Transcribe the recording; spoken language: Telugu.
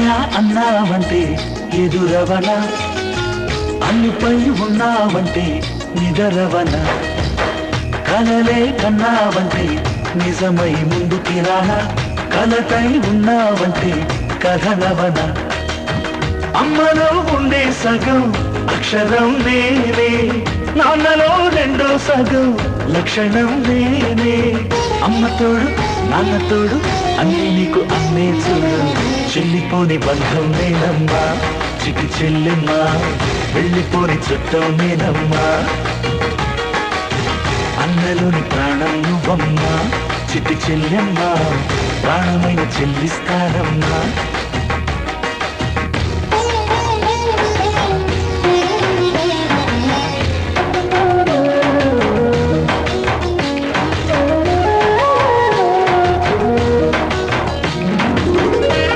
అన్నయ్య అన్నావంటే ఎదురవన, అన్నిపై ఉన్నావంటే నిదరవన, కలలే కన్నావంటే నిజమై ముందుకి రానా, కలతై ఉన్నావంటే కథలవన. అమ్మలో ఉండే సగం అక్షరం నేనే, నాన్నలో రెండో సగం లక్షణం నేనే. అమ్మ తోడు నాన్న తోడు అన్నీ నీకు అన్నే చూడు, చెల్లిపోని బంధం నేనమ్మా చిటి చెల్లెమ్మా, వెళ్ళిపోని చుట్టం నేనమ్మా. అన్నలోని ప్రాణం నువ్వమ్మా చిటి చెల్లెమ్మా, ప్రాణమైన చెల్లిస్తానమ్మా.